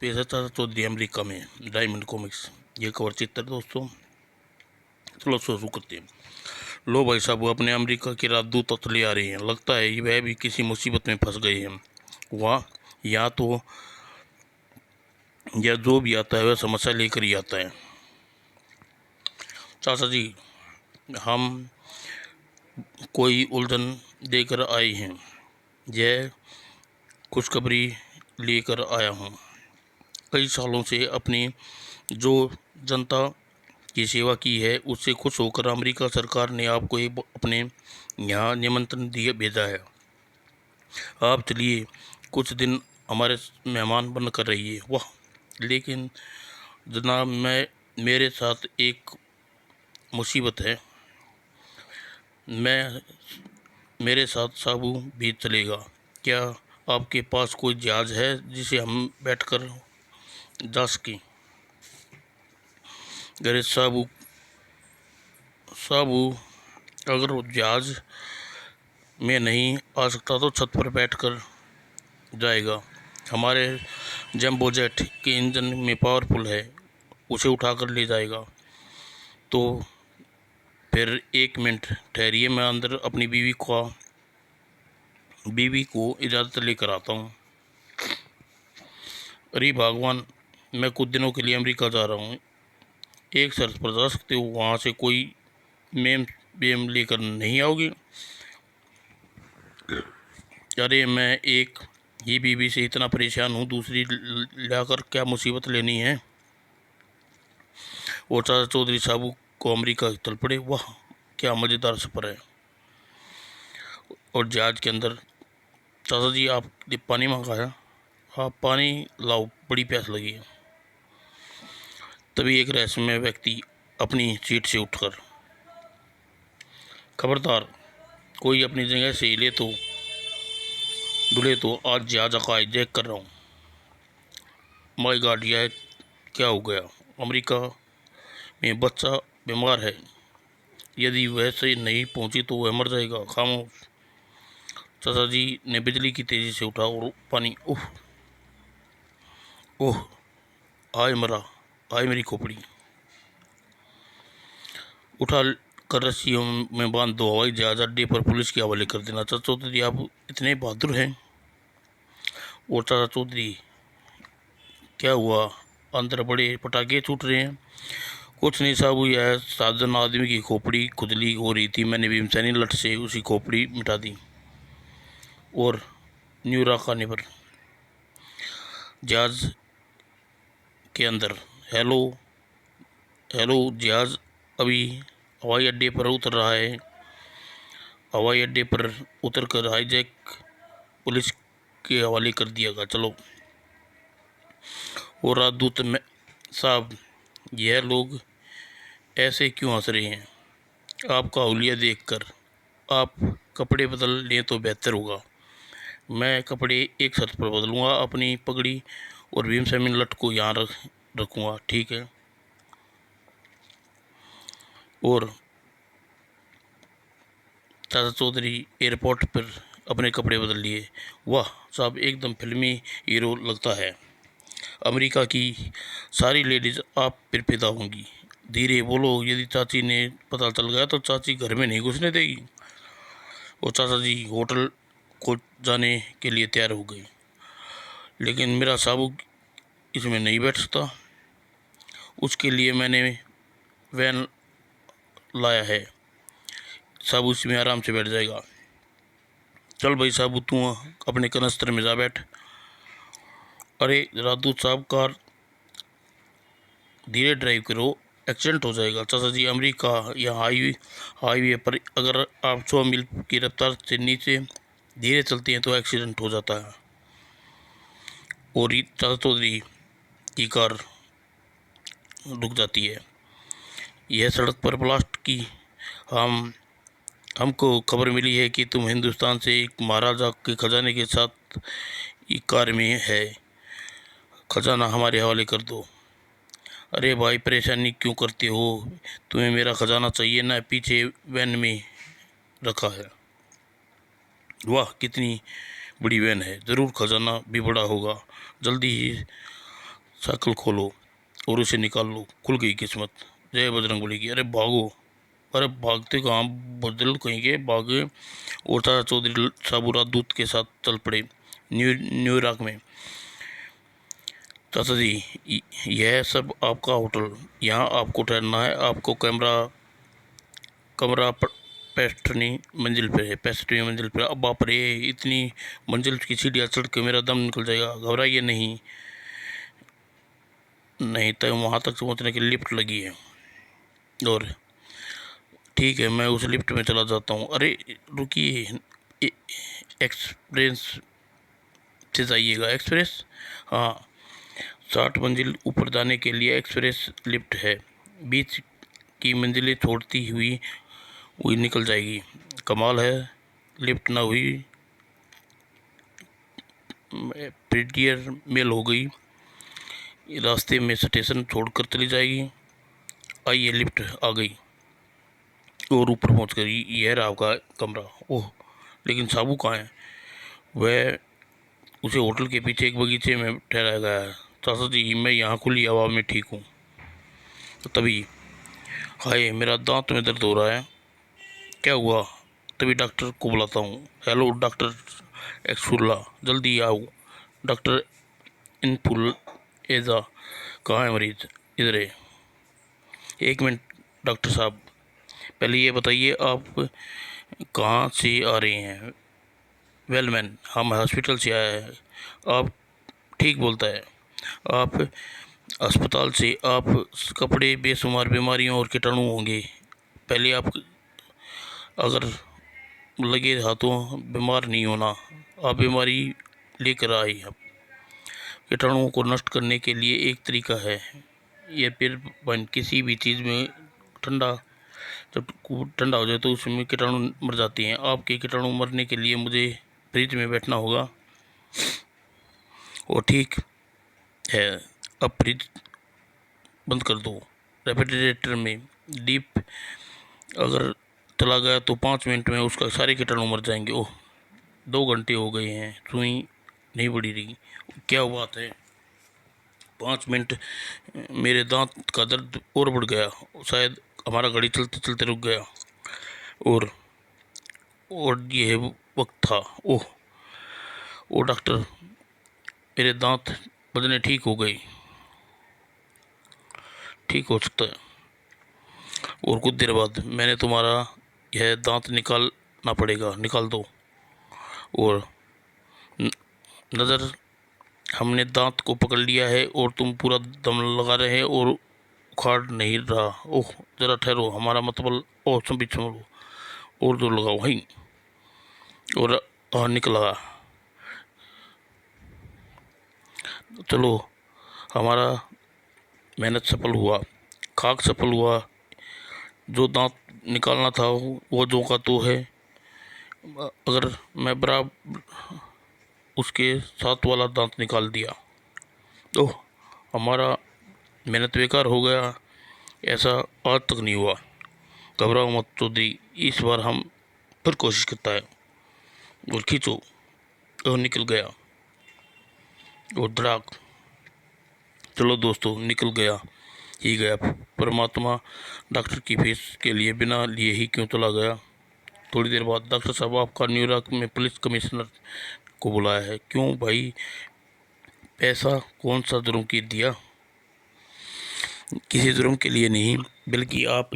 पेश है चाचा चौधरी अमेरिका में डायमंड कॉमिक्स। ये कवर चित्र दोस्तों, चलो शुरू करते हैं। लो भाई साहब, वो अपने अमेरिका के राजदूत चले आ रहे हैं। लगता है वह भी किसी मुसीबत में फंस गए हैं। वहाँ या तो यह जो भी आता है वह समस्या लेकर ही आता है। चाचा जी, हम कोई उलझन देकर आए हैं। यह खुशखबरी लेकर आया हूँ। कई सालों से अपनी जो जनता की सेवा की है उससे खुश होकर अमेरिका सरकार ने आपको एक अपने यहाँ निमंत्रण दिए भेजा है। आप चलिए कुछ दिन हमारे मेहमान बनकर रहिए। वाह, लेकिन जनाब मेरे साथ एक मुसीबत है। मैं मेरे साथ साबू भी चलेगा। क्या आपके पास कोई जहाज़ है जिसे हम बैठकर जा सकें? अरे साबू साबू, अगर वो जहाज़ में नहीं आ सकता तो छत पर बैठकर जाएगा। हमारे जंबो जेट के इंजन में पावरफुल है, उसे उठाकर ले जाएगा। तो फिर एक मिनट ठहरिए, मैं अंदर अपनी बीवी को इजाज़त लेकर आता हूँ। अरे भगवान, मैं कुछ दिनों के लिए अमेरिका जा रहा हूँ। एक शर्त पर जा सकते हो, वहाँ से कोई मेम बेम लेकर नहीं आओगे? अरे मैं एक ही बीवी से इतना परेशान हूँ, दूसरी लाकर क्या मुसीबत लेनी है। और चाचा चौधरी साहब को अमेरिका चल पड़े। वाह, क्या मज़ेदार सफ़र है। और जहाज़ के अंदर, चाचा जी आपने पानी मंगाया? हाँ पानी लाओ, बड़ी प्यास लगी है। तभी एक रहस्यमय व्यक्ति अपनी सीट से उठकर, खबरदार, कोई अपनी जगह से हिले तो डुले तो आज जहाज़ का हाईजैक कर रहा हूँ। माय गॉड, यह क्या हो गया? अमेरिका में बच्चा बीमार है। यदि वह से नहीं पहुंची तो वह मर जाएगा। खामोश। चाचा जी ने बिजली की तेजी से उठा और पानी, ओह ओह, आय मरा, आय मेरी खोपड़ी। उठा कर रस्सियों में बांध दो, हवाई जहाज अड्डे पर पुलिस के हवाले कर देना। चाचा चौधरी आप इतने बहादुर हैं। और चाचा चौधरी, क्या हुआ? अंदर बड़े पटाखे छूट रहे हैं। कुछ नहीं साहब, यह साधन आदमी की खोपड़ी खुजली हो रही थी, मैंने भीमसेनी लठ से उसी खोपड़ी मिटा दी। और न्यूरा खाने पर जहाज के अंदर, हेलो हेलो, जहाज अभी हवाई अड्डे पर उतर रहा है। हवाई अड्डे पर उतरकर हाईजैक पुलिस के हवाले कर दिया गया। चलो। और राजदूत साहब, यह लोग ऐसे क्यों हंस रहे हैं? आपका हुलिया देखकर। आप कपड़े बदल लें तो बेहतर होगा। मैं कपड़े एक शर्त पर बदलूंगा, अपनी पगड़ी और भीमसेन लठ को यहाँ रखूँगा, ठीक है? और चाचा चौधरी एयरपोर्ट पर अपने कपड़े बदल लिए। वाह साहब, एकदम फिल्मी हीरो लगता है। अमेरिका की सारी लेडीज आप पर पैदा होंगी। धीरे बोलो, यदि चाची ने पता चल गया तो चाची घर में नहीं घुसने देगी। और चाचा जी होटल को जाने के लिए तैयार हो गए। लेकिन मेरा साबू इसमें नहीं बैठ सकता। उसके लिए मैंने वैन लाया है, साबू इसमें आराम से बैठ जाएगा। चल भाई साबू, तू अपने कनस्तर में जा बैठ। अरे राजदूत साहब, कार धीरे ड्राइव करो, एक्सीडेंट हो जाएगा। चाचा जी, अमेरिका या हाईवे पर अगर आप 100 मील की रफ्तार से नीचे धीरे चलते हैं तो एक्सीडेंट हो जाता है। और चाचा चौधरी की कार रुक जाती है। यह सड़क पर ब्लास्ट की हमको खबर मिली है कि तुम हिंदुस्तान से एक महाराजा के खजाने के साथ एक कार में है। खजाना हमारे हवाले कर दो। अरे भाई, परेशानी क्यों करते हो? तुम्हें मेरा खजाना चाहिए ना, पीछे वैन में रखा है। वाह, कितनी बड़ी वैन है, ज़रूर खजाना भी बड़ा होगा। जल्दी ही साइकिल खोलो और उसे निकाल लो, खुल गई किस्मत। जय बजरंगबली की। अरे भागो, अरे भागते कहाँ, बदल कहीं के भागे। और चाचा चौधरी साबू राजदूत के साथ चल पड़े न्यूयॉर्क में। चाचा जी, यह सब आपका होटल, यहाँ आपको ठहरना है। आपको कमरा पैंसठवीं मंजिल पे है, 65वीं मंजिल पे। अब बाप रे, इतनी मंजिल की सीढ़ियाँ चढ़ के मेरा दम निकल जाएगा। घबराइए नहीं, नहीं तो वहाँ तक पहुँचने की लिफ्ट लगी है। और ठीक है, मैं उस लिफ्ट में चला जाता हूँ। अरे रुकिए, एक्सप्रेस से जाइएगा। एक्सप्रेस? हाँ, 60 मंजिल ऊपर जाने के लिए एक्सप्रेस लिफ्ट है। बीच की मंजिलें छोड़ती हुई हुई निकल जाएगी। कमाल है, लिफ्ट ना हुई प्रीटियर मेल हो गई। रास्ते में स्टेशन छोड़कर चली जाएगी। आइए, लिफ्ट आ गई और ऊपर पहुंच कर यह रहा आपका कमरा। ओह, लेकिन साबू कहाँ है? वह उसे होटल के पीछे एक बगीचे में ठहराया गया है। चाचा जी, मैं यहाँ खुली हवा में ठीक हूँ। तो तभी, हाय, मेरा दांत में दर्द हो रहा है। क्या हुआ? तभी डॉक्टर को बुलाता हूँ। हेलो डॉक्टर एक्सुल्ला, जल्दी आओ। डॉक्टर इनफुल एजा, कहाँ है मरीज? इधर है। एक मिनट डॉक्टर साहब, पहले ये बताइए आप कहाँ से आ रहे हैं? वेलमैन, हम हॉस्पिटल से आए हैं। आप ठीक बोलता है। आप अस्पताल से, आप कपड़े बेशुमार बीमारियों और कीटाणु होंगे। पहले आप, अगर लगे हाथों बीमार नहीं होना। आप बीमारी लेकर आए। आप कीटाणुओं को नष्ट करने के लिए एक तरीका है। यह फिर किसी भी चीज़ में ठंडा, जब ठंडा हो जाए तो उसमें कीटाणु मर जाते हैं। आपके कीटाणु मरने के लिए मुझे फ्रिज में बैठना होगा। वो ठीक है, अब फ्रिज बंद कर दो। रेफ्रिजरेटर में डीप अगर चला गया तो 5 मिनट में उसका सारे कीटाणु मर जाएंगे। ओह, 2 घंटे हो गए हैं, सुई नहीं बढ़ी रही। क्या बात है? 5 मिनट, मेरे दांत का दर्द और बढ़ गया। शायद हमारा गाड़ी चलते चलते रुक गया। और ये वक्त था। ओह, ओ डॉक्टर, मेरे दांत बदने ठीक हो गए। ठीक हो सकता है, और कुछ देर बाद मैंने तुम्हारा यह दांत निकालना पड़ेगा। निकाल दो। और नज़र, हमने दांत को पकड़ लिया है और तुम पूरा दम लगा रहे हैं और उखाड़ नहीं रहा। ओह, ज़रा ठहरो, हमारा मतलब। ओह, संभलो, और जोर लगाओ। वहीं, और निकला। चलो, हमारा मेहनत सफल हुआ, खाक सफल हुआ। जो दांत निकालना था वो जो का तो है। अगर मैं बराबर उसके साथ वाला दांत निकाल दिया। ओह, हमारा मेहनत बेकार हो गया। ऐसा आज तक नहीं हुआ। घबराओ मत चौधरी, इस बार हम फिर कोशिश करता है। और खींचो। और निकल गया। और धड़ाक। चलो दोस्तों, निकल गया ही गया। परमात्मा डॉक्टर की फीस के लिए बिना लिए ही क्यों चला गया? थोड़ी देर बाद, डॉक्टर साहब, आपका न्यूयॉर्क में पुलिस कमिश्नर को बुलाया है। क्यों भाई? पैसा कौन सा जुर्म की दिया? किसी जुर्म के लिए नहीं, बल्कि आप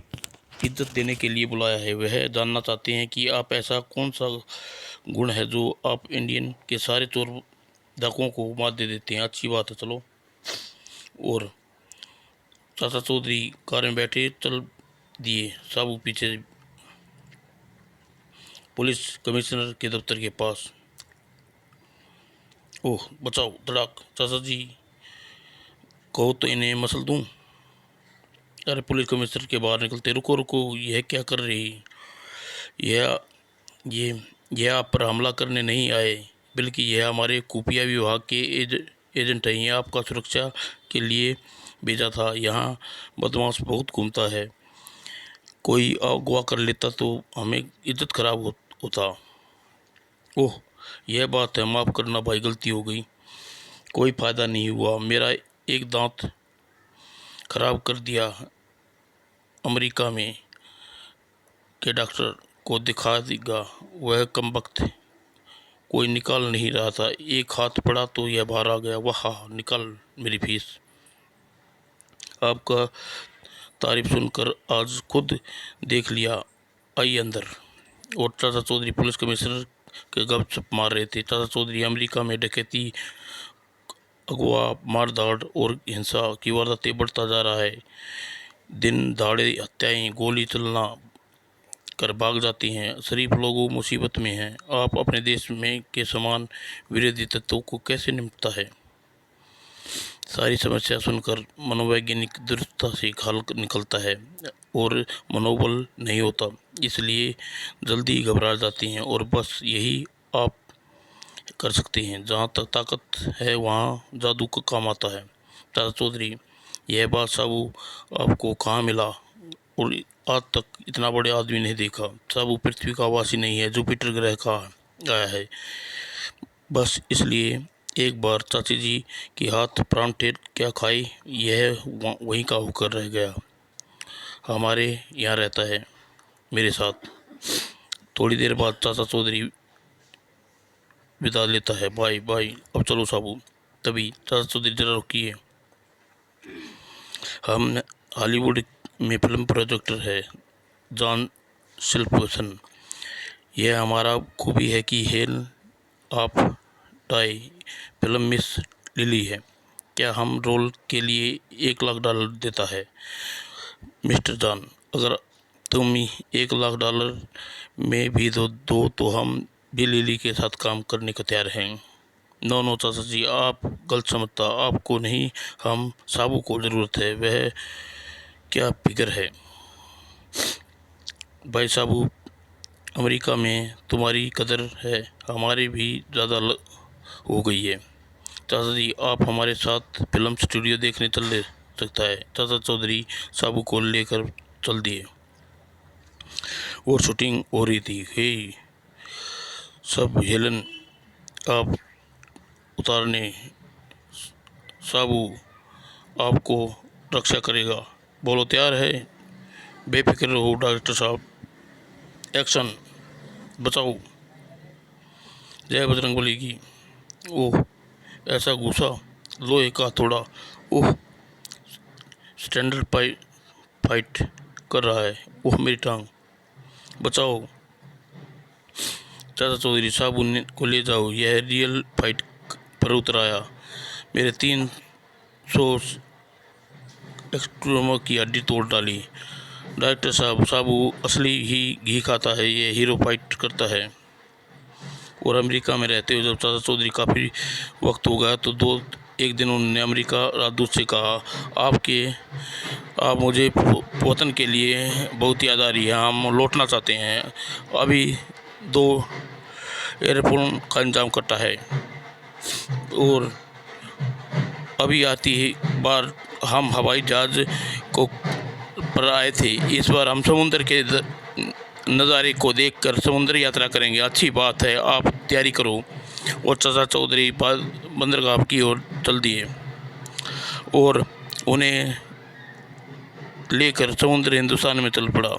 इज्जत देने के लिए बुलाया है। वह जानना चाहते हैं कि आप ऐसा कौन सा गुण है जो आप इंडियन के सारे चोर डाकुओं को मात दे देते हैं। अच्छी बात है, चलो। और चाचा चौधरी कार में बैठे चल दिए। साबू पीछे पुलिस कमिश्नर के दफ्तर के पास। ओह बचाओ, धड़ाक। चाचा जी, कहो तो इन्हें मसल दूं। अरे पुलिस कमिश्नर के बाहर निकलते, रुको रुको, यह क्या कर रही? यह ये यह आप पर हमला करने नहीं आए, बल्कि यह हमारे खुफिया विभाग के एजेंट हैं। यह आपका सुरक्षा के लिए भेजा था। यहाँ बदमाश बहुत घूमता है। कोई अगवा कर लेता तो हमें इज्जत खराब होता। ओह, यह बात है, माफ़ करना भाई, गलती हो गई। कोई फ़ायदा नहीं हुआ। मेरा एक दांत खराब कर दिया। अमेरिका में के डॉक्टर को दिखा देगा, वह कमबख्त कोई निकाल नहीं रहा था। एक हाथ पड़ा तो यह बाहर आ गया। वाह, निकाल मेरी फीस। आपका तारीफ सुनकर आज खुद देख लिया, आइए अंदर। और चाचा चौधरी पुलिस कमिश्नर के गपशप मार रहे थे। चाचा चौधरी, अमेरिका में डकैती, अगवा, मारधाड़ और हिंसा की वारदातें बढ़ता जा रहा है। दिन दहाड़े हत्याएं, गोली चलना कर भाग जाती हैं। शरीफ लोगों मुसीबत में हैं। आप अपने देश में के समान विरोधी तत्वों को कैसे निपटता है? सारी समस्या सुनकर मनोवैज्ञानिक दुरुस्तता से हल निकलता है और मनोबल नहीं होता, इसलिए जल्दी घबरा जाती हैं। और बस यही आप कर सकते हैं। जहाँ तक ताकत है वहाँ जादू का काम आता है। चाचा चौधरी, यह बात साबू आपको कहाँ मिला? और आज तक इतना बड़े आदमी नहीं देखा। साबू पृथ्वी का वासी नहीं है, जुपिटर ग्रह का आया है। बस इसलिए एक बार चाची जी के हाथ प्राण टेर क्या खाए, यह वहीं का होकर रह गया। हमारे यहाँ रहता है मेरे साथ। थोड़ी देर बाद चाचा चौधरी विदा लेता है। बाय बाय, अब चलो साबू। तभी चाचा चौधरी, जरा रुकिए, हम हॉलीवुड में फिल्म प्रोजेक्टर है, जॉन सिल्वर्सन। यह हमारा खूबी है कि हेल आप टाई फिल्म मिस लिली है। क्या हम रोल के लिए $1 लाख देता है? मिस्टर जॉन, अगर तुम $1 लाख में भी दो तो हम भी लिली के साथ काम करने को तैयार हैं। नो नो चाचा जी, आप गलत समझता। आपको नहीं, हम साबू को ज़रूरत है। वह क्या फिक्र है भाई साबू, अमेरिका में तुम्हारी कदर है, हमारी भी ज़्यादा हो गई है। चाचा जी, आप हमारे साथ फिल्म स्टूडियो देखने चल सकता है। चाचा चौधरी साबू को लेकर चल दिए और शूटिंग हो रही थी। हे सब, हेलन आप उतारने, साबू आपको रक्षा करेगा। बोलो, तैयार है? बेफिक्र रहो डॉक्टर साहब। एक्शन, बचाओ। जय बजरंगबली की। ओह, ऐसा गुस्सा, लोहे का थोड़ा। ओह, स्टैंडर्ड फाइट कर रहा है। ओह मेरी टांग, बचाओ। चाचा चौधरी, साबू को ले जाओ, यह रियल फाइट पर उतर आया। मेरे 300 एक्सट्रोमा की हड्डी तोड़ डाली। डॉक्टर साहब, साबू असली ही घी खाता है, ये हीरो फाइट करता है। और अमेरिका में रहते हुए जब चाचा चौधरी काफ़ी वक्त हो गया तो एक दिन उन्होंने अमेरिका राजदूत से कहा, आप मुझे वतन के लिए बहुत याद आ रही है, हम लौटना चाहते हैं। अभी 2 एयरप्लेन का इंतजाम करता है और अभी आती है बार हम हवाई जहाज़ को पर आए थे। इस बार हम समुद्र के नज़ारे को देखकर समुद्र यात्रा करेंगे। अच्छी बात है, आप तैयारी करो। और चाचा चौधरी बंदरगाह की ओर चल दिए और उन्हें लेकर समुद्र हिंदुस्तान में चल पड़ा।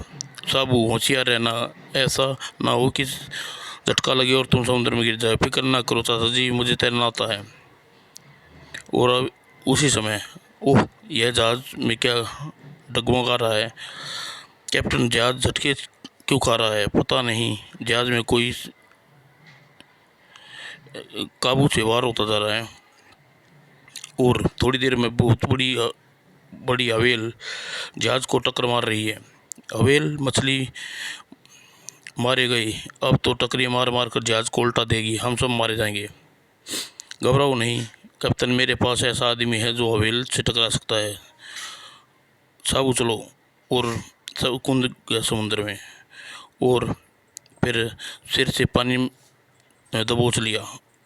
साबू, होशियार रहना, ऐसा ना हो कि झटका लगे और तुम समुद्र में गिर जाए। फिक्र ना करो चाचा जी, मुझे तैरना आता है। और अब उसी समय, ओह, यह जहाज़ में क्या डगमगा रहा है? कैप्टन, जहाज़ झटके क्यों खा रहा है? पता नहीं, जहाज़ में कोई काबू से बाहर होता जा रहा है। और थोड़ी देर में बहुत बड़ी हवेल जहाज़ को टक्कर मार रही है। हवेल मछली मारे गई, अब तो टकरी मार मार कर जहाज़ को उल्टा देगी, हम सब मारे जाएंगे। घबराओ नहीं कैप्टन, मेरे पास ऐसा आदमी है जो हवेल से टकरा सकता है। साबू चलो। और सब कूद गया समुद्र में और फिर सिर से पानी में दबोच लिया।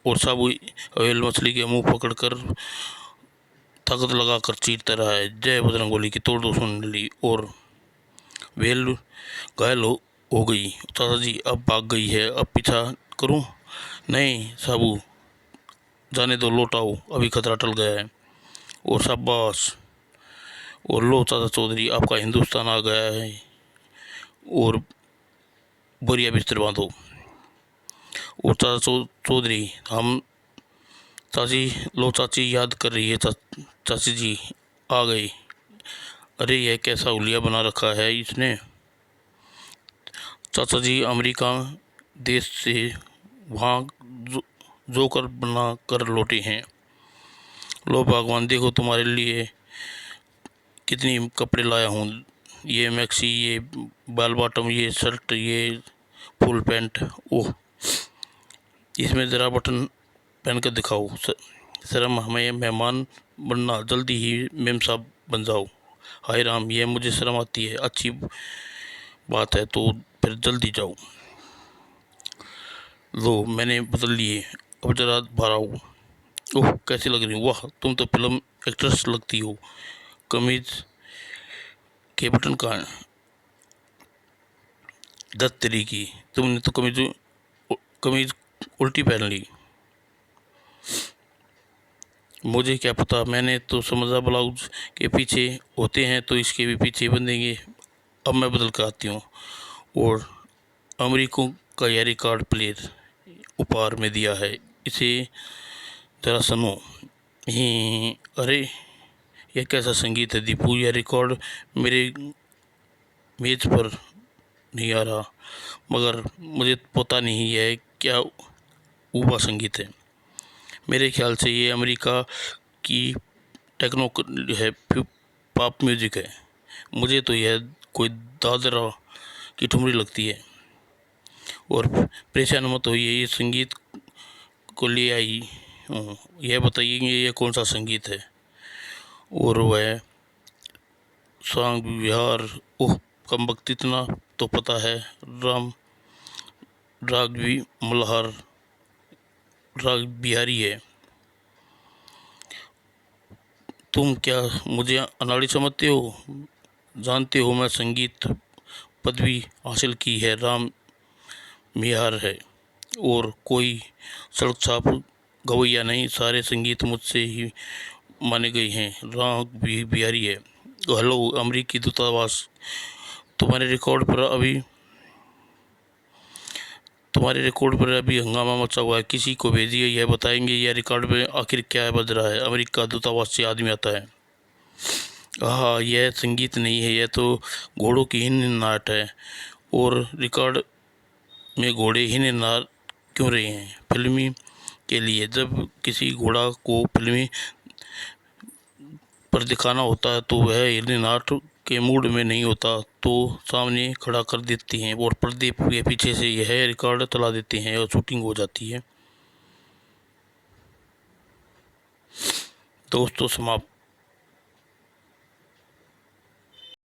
और साबू हवेल मछली के मुंह पकड़कर ताकत लगाकर चीरता रहा है। जय बजरंगबली की, तोड़ दो सुंडली। और वेल घायल हो गई। चाचा जी, अब भाग गई है, अब पीछा करूं? नहीं साबू, जाने दो, लौट आओ, अभी खतरा टल गया है। और शाबाश। और लो चाचा चौधरी, आपका हिंदुस्तान आ गया है। और बोरिया बिस्तर बांधो। और चाचा चौधरी, हम चाची, लो चाची याद कर रही है। चाची जी आ गई। अरे यह कैसा हुलिया बना रखा है इसने। चाचा जी अमेरिका देश से वहाँ जोकर बना कर लौटे हैं। लो भगवान, देखो तुम्हारे लिए कितनी कपड़े लाया हूँ। ये मैक्सी, ये बाल बॉटम, ये शर्ट, ये फुल पैंट। ओह, इसमें ज़रा बटन पहन कर दिखाओ। शर्म, हमें मेहमान बनना, जल्दी ही मेम साहब बन जाओ। हाय राम, यह मुझे शर्म आती है। अच्छी बात है तो फिर जल्दी जाओ। लो मैंने बदल लिए, अब जरा बाहर आओ। ओह कैसी लग रही हो। वाह, तुम तो फिल्म एक्ट्रेस लगती हो। कमीज के बटन कहाँ हैं। 10 तेरी की, तुमने तो कमीज उल्टी पहन ली। मुझे क्या पता, मैंने तो समझा ब्लाउज के पीछे होते हैं तो इसके भी पीछे बंधेंगे। अब मैं बदल कर आती हूँ। और अमेरिकों का यह रिकॉर्ड प्लेयर उपहार में दिया है, इसे जरा सुनो। ही, अरे यह कैसा संगीत है दीपू। यह रिकॉर्ड मेरे मेज पर नहीं आ रहा, मगर मुझे पता नहीं है क्या ऊबा संगीत है। मेरे ख्याल से ये अमेरिका की टेक्नो है, पॉप म्यूजिक है। मुझे तो यह कोई दादरा की ठुमरी लगती है। और परेशान मत होइए, ये संगीत को ले आई हूँ। यह बताइए कि यह कौन सा संगीत है। और वह सॉन्ग बिहार। ओह कम वक्त, इतना तो पता है। राम राग भी मल्हार राग बिहारी है। तुम क्या मुझे अनाड़ी समझते हो। जानते हो मैं संगीत पदवी हासिल की है, राम बिहार है। और कोई सड़क छाप गवैया नहीं, सारे संगीत मुझसे ही माने गए हैं। राग भी बिहारी है। हेलो अमेरिकी दूतावास, तुम्हारे रिकॉर्ड पर अभी हंगामा मचा हुआ है। किसी को भेजिए, यह बताएंगे यह रिकॉर्ड में आखिर क्या बज रहा है। अमेरिका दूतावास से आदमी आता है। हाँ, यह संगीत नहीं है, यह तो घोड़ों की ही नाट है। और रिकॉर्ड में घोड़े ही नाट क्यों रहे हैं। फिल्मी के लिए, जब किसी घोड़ा को फिल्मी पर दिखाना होता है तो वह हिरनी नाट के मूड में नहीं होता तो सामने खड़ा कर देते हैं और पर्दे के पीछे से यह रिकॉर्ड चला देते हैं और शूटिंग हो जाती है। दोस्तों समाप्त।